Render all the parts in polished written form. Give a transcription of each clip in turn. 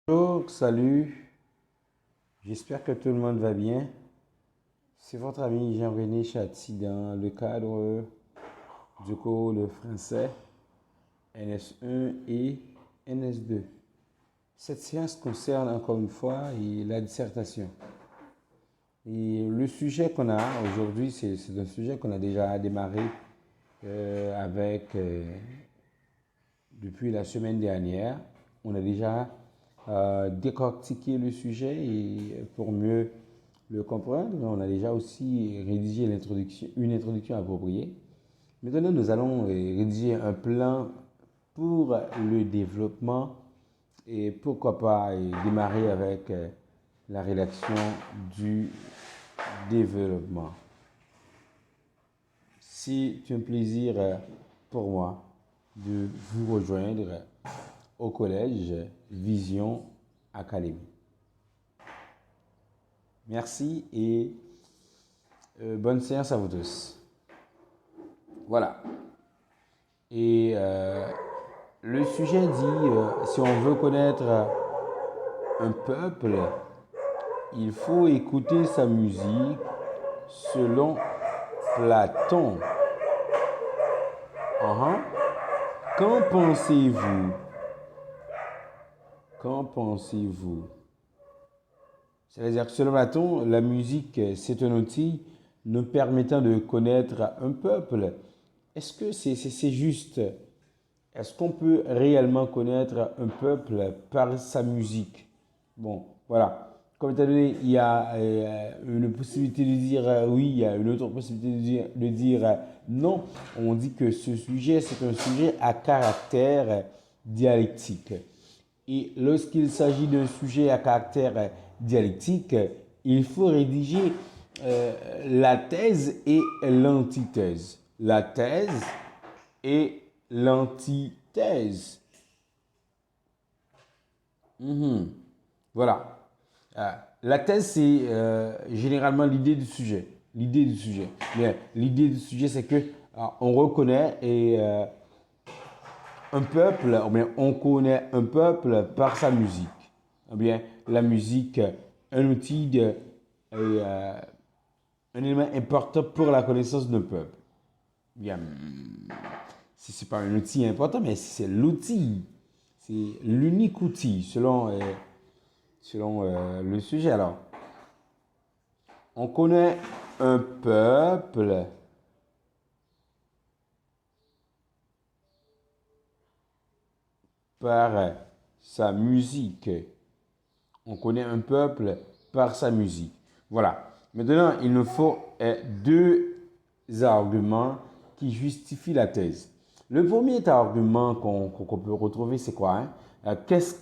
Bonjour, salut, j'espère que tout le monde va bien. C'est votre ami Jean-René Chatti dans le cadre du cours de français NS1 et NS2. Cette séance concerne encore une fois la dissertation. Et le sujet qu'on a aujourd'hui, c'est un sujet qu'on a déjà démarré avec depuis la semaine dernière. On a déjà décortiqué le sujet et pour mieux le comprendre, on a déjà aussi rédigé une introduction appropriée. Maintenant, nous allons rédiger un plan pour le développement et pourquoi pas démarrer avec la rédaction du développement. C'est un plaisir pour moi de vous rejoindre au collège Vision Academy. Merci et bonne séance à vous tous. Voilà. Et le sujet dit, si on veut connaître un peuple, il faut écouter sa musique selon Platon. Uh-huh. Qu'en pensez-vous? Qu'en pensez-vous? C'est-à-dire que selon Platon, la musique, c'est un outil nous permettant de connaître un peuple. Est-ce que c'est juste? Est-ce qu'on peut réellement connaître un peuple par sa musique? Bon, voilà. Comme étant donné, il y a une possibilité de dire oui, il y a une autre possibilité de dire non. On dit que ce sujet, c'est un sujet à caractère dialectique. Et lorsqu'il s'agit d'un sujet à caractère dialectique, il faut rédiger la thèse et l'antithèse. La thèse et l'antithèse. Voilà. La thèse, c'est généralement l'idée du sujet. L'idée du sujet. Bien, l'idée du sujet, c'est que on reconnaît un peuple, ou bien on connaît un peuple par sa musique. Ou bien la musique, un outil un élément important pour la connaissance d'un peuple. Bien, si c'est pas un outil important, mais c'est l'outil. C'est l'unique outil selon le sujet. Alors, on connaît un peuple par sa musique. On connaît un peuple par sa musique. Voilà. Maintenant, il nous faut deux arguments qui justifient la thèse. Le premier argument qu'on peut retrouver, c'est quoi, hein? Qu'est-ce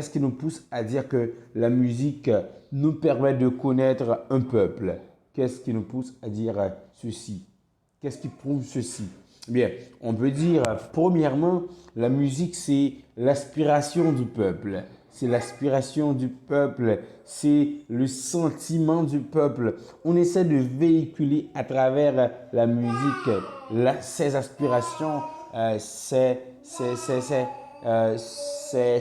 qui nous pousse à dire que la musique nous permet de connaître un peuple? Qu'est-ce qui nous pousse à dire ceci? Qu'est-ce qui prouve ceci? Bien, on peut dire, premièrement, la musique, c'est l'aspiration du peuple. C'est l'aspiration du peuple, c'est le sentiment du peuple. On essaie de véhiculer à travers la musique ses aspirations, ses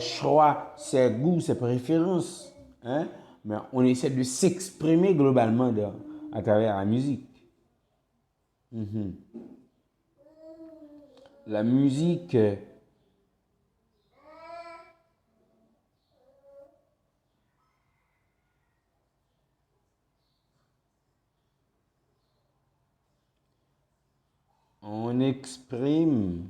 choix, ses goûts, ses préférences. Hein? Mais on essaie de s'exprimer globalement à travers la musique. La musique on exprime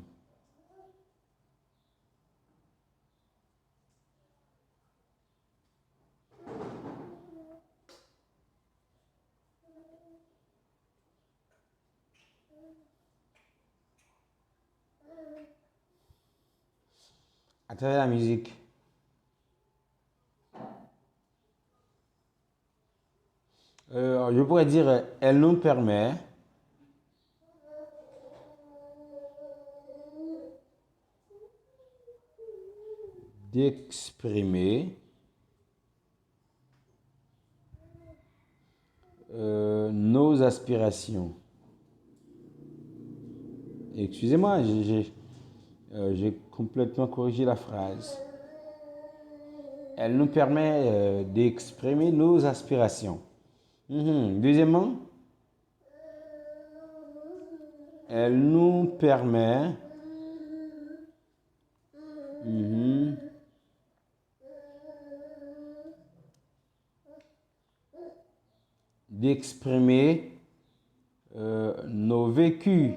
à travers la musique. Je pourrais dire, elle nous permet d'exprimer nos aspirations. Excusez-moi, j'ai complètement corrigé la phrase. Elle nous permet d'exprimer nos aspirations. Deuxièmement, elle nous permet d'exprimer nos vécus.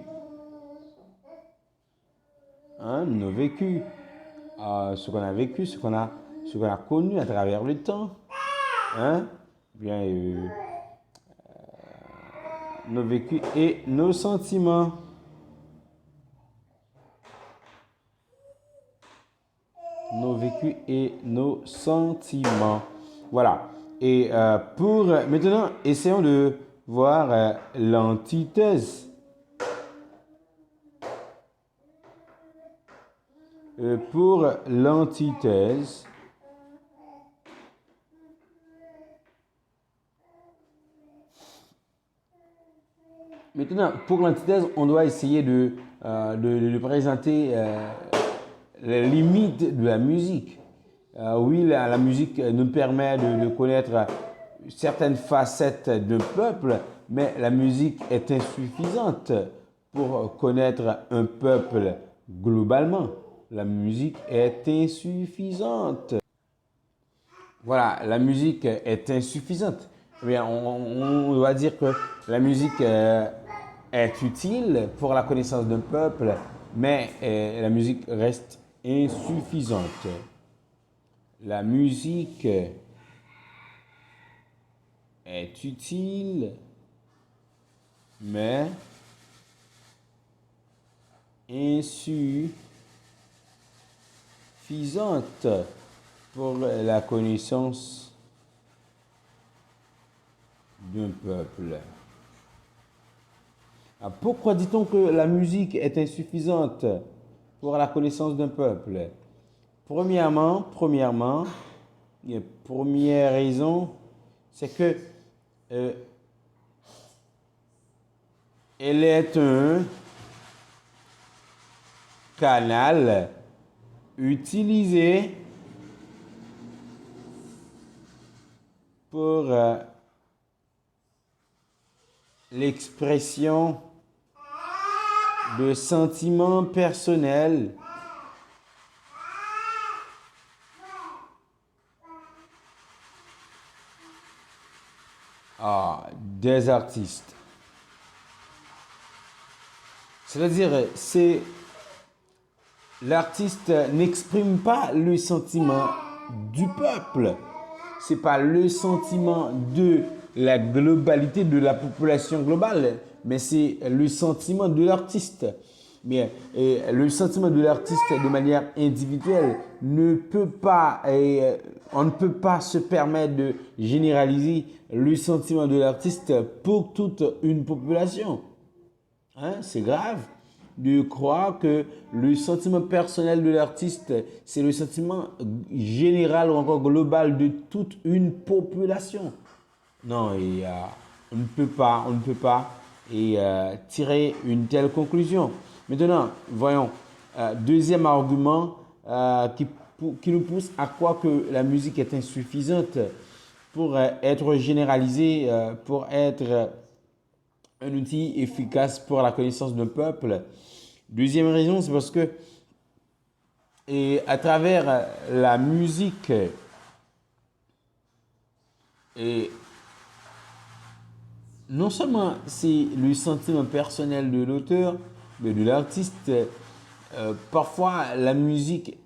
Nos vécus. Ce qu'on a vécu, ce qu'on a connu à travers le temps. Bien, nos vécus et nos sentiments. Nos vécus et nos sentiments. Voilà. Et pour maintenant, essayons de voir l'antithèse. Pour l'antithèse, maintenant, pour l'antithèse, on doit essayer de présenter les limites de la musique. Oui, la musique nous permet de connaître certaines facettes d'un peuple, mais la musique est insuffisante pour connaître un peuple globalement. La musique est insuffisante. Voilà, la musique est insuffisante. Eh bien, on doit dire que la musique est utile pour la connaissance d'un peuple, mais la musique reste insuffisante. La musique est utile, mais insuffisante pour la connaissance d'un peuple. Pourquoi dit-on que la musique est insuffisante pour la connaissance d'un peuple? Première raison, c'est que elle est un canal utilisé pour l'expression de sentiments personnels des artistes. C'est-à-dire, l'artiste n'exprime pas le sentiment du peuple. C'est pas le sentiment de la globalité de la population globale, mais c'est le sentiment de l'artiste. Mais le sentiment de l'artiste de manière individuelle ne peut pas, on ne peut pas se permettre de généraliser le sentiment de l'artiste pour toute une population. C'est grave de croire que le sentiment personnel de l'artiste, c'est le sentiment général ou encore global de toute une population. Non, on ne peut pas tirer une telle conclusion. Maintenant, voyons, deuxième argument qui nous pousse à croire que la musique est insuffisante pour être généralisée, pour être un outil efficace pour la connaissance d'un peuple. Deuxième raison, c'est parce que à travers la musique non seulement c'est le sentiment personnel de l'auteur, mais de l'artiste, parfois la musique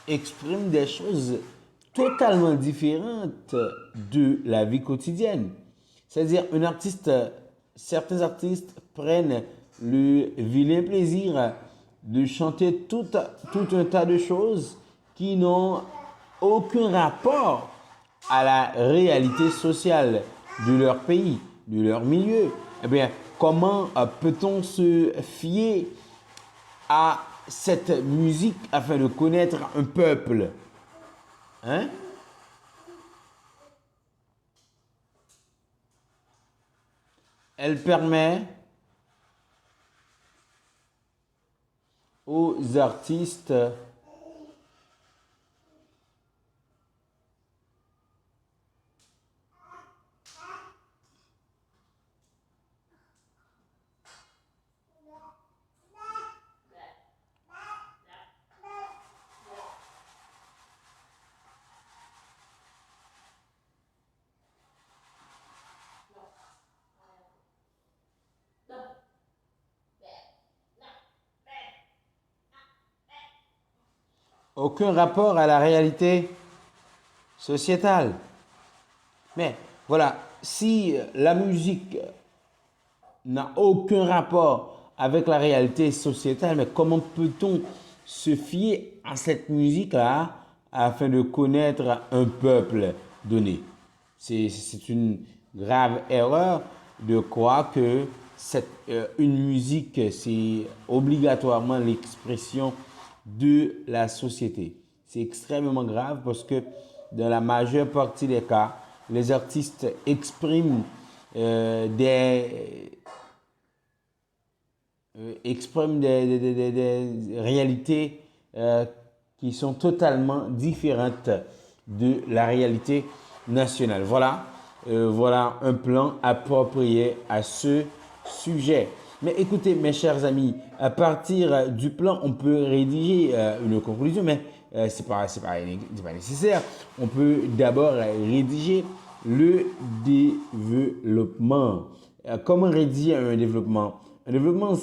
exprime des choses totalement différentes de la vie quotidienne. C'est-à-dire, certains artistes prennent le vilain plaisir de chanter tout un tas de choses qui n'ont aucun rapport à la réalité sociale de leur pays, de leur milieu. Eh bien, comment peut-on se fier à cette musique afin de connaître un peuple? Elle permet aux artistes aucun rapport à la réalité sociétale. Mais voilà, si la musique n'a aucun rapport avec la réalité sociétale, mais comment peut-on se fier à cette musique-là afin de connaître un peuple donné? C'est une grave erreur de croire que une musique, c'est obligatoirement l'expression de la société. C'est extrêmement grave parce que dans la majeure partie des cas, les artistes expriment des réalités qui sont totalement différentes de la réalité nationale. Voilà un plan approprié à ce sujet. Mais écoutez, mes chers amis, à partir du plan, on peut rédiger une conclusion, mais c'est pas nécessaire. On peut d'abord rédiger le développement. Comment rédiger un développement? Un développement,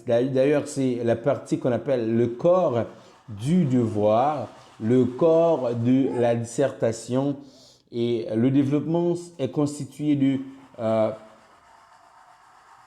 d'ailleurs, c'est la partie qu'on appelle le corps du devoir, le corps de la dissertation. Et le développement est constitué de